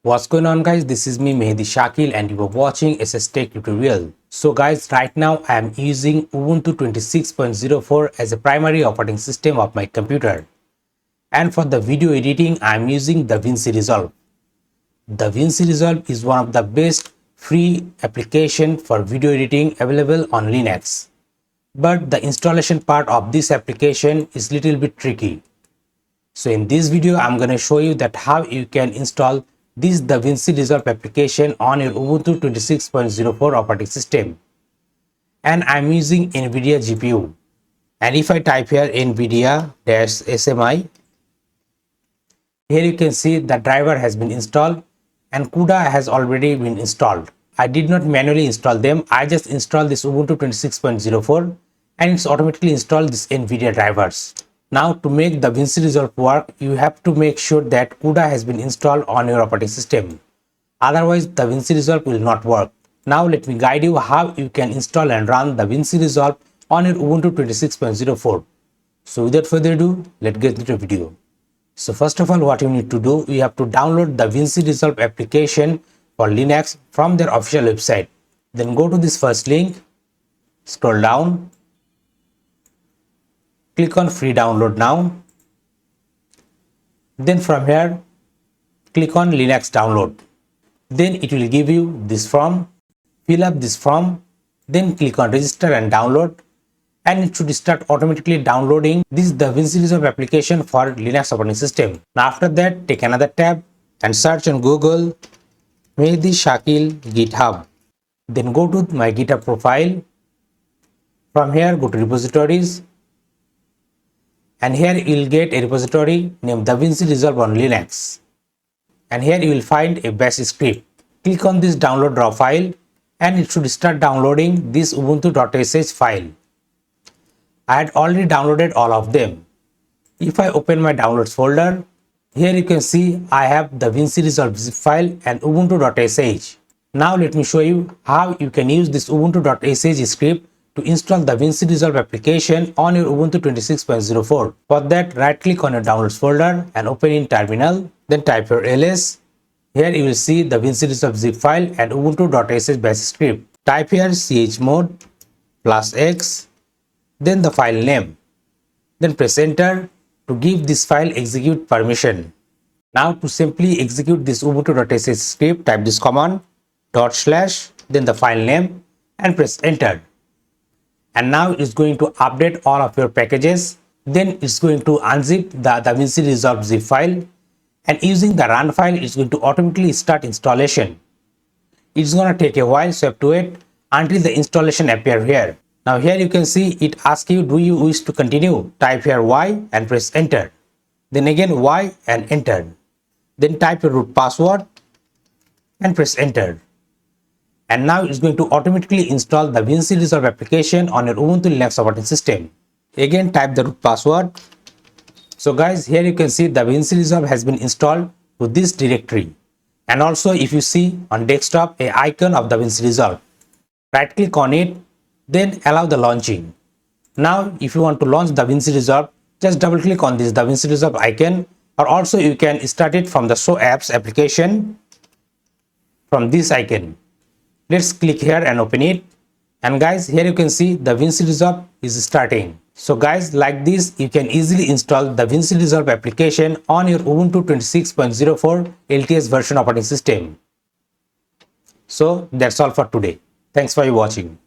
What's going on, guys? This is me Mehdi Shakil and you are watching SSTec tutorial. So guys, right now I am using Ubuntu 26.04 as a primary operating system of my computer. And for the video editing I am using Davinci Resolve. Davinci Resolve is one of the best free application for video editing available on Linux. But the installation part of this application is little bit tricky. So in this video I'm going to show you that how you can install this Davinci Resolve application on your Ubuntu 26.04 operating system. And I'm using NVIDIA GPU. And if I type here NVIDIA-SMI, here you can see the driver has been installed and CUDA has already been installed. I did not manually install them. I just installed this Ubuntu 26.04 and it's automatically installed this NVIDIA drivers. Now to make Davinci Resolve work, you have to make sure that CUDA has been installed on your operating system. Otherwise, Davinci Resolve will not work. Now let me guide you how you can install and run Davinci Resolve on your Ubuntu 26.04. So without further ado, let's get into the video. So first of all, what you need to do, you have to download Davinci Resolve application for Linux from their official website. Then go to this first link, scroll down, click on free download now. Then from here, click on Linux download. Then it will give you this form. Fill up this form. Then click on register and download. And it should start automatically downloading this Davinci Resolve application for Linux operating system. Now after that, take another tab and search on Google Mehdi Shakil GitHub. Then go to my GitHub profile. From here, go to repositories. And here you will get a repository named Davinci Resolve on Linux. And here you will find a bash script. Click on this download raw file and it should start downloading this ubuntu.sh file. I had already downloaded all of them. If I open my downloads folder, here you can see I have Davinci Resolve zip file and ubuntu.sh. Now let me show you how you can use this ubuntu.sh script to install the Davinci Resolve application on your Ubuntu 26.04. For that, right click on your downloads folder and open in terminal. Then type your ls. Here you will see the Davinci Resolve zip file and ubuntu.sh bash script. Type here chmod +x, then the file name. Then press enter to give this file execute permission. Now to simply execute this ubuntu.sh script, type this command /, then the file name and press enter. And now it's going to update all of your packages. Then it's going to unzip the Davinci Resolve zip file, and using the run file, it's going to automatically start installation. It's going to take a while, so you have to wait until the installation appear here. Now here you can see it asks you, do you wish to continue? Type here Y and press enter. Then again Y and enter. Then type your root password and press enter. And now it's going to automatically install the Davinci Resolve application on your Ubuntu Linux operating system. Again type the root password. So guys, here you can see the Davinci Resolve has been installed to this directory. And also if you see on desktop a icon of Davinci Resolve, right click on it, then allow the launching. Now if you want to launch Davinci Resolve, just double click on this Davinci Resolve icon, or also you can start it from the show apps application from this icon. Let's click here and open it. And guys, here you can see Davinci Resolve is starting. So guys, like this, you can easily install the Davinci Resolve application on your Ubuntu 26.04 LTS version operating system. So that's all for today. Thanks for watching.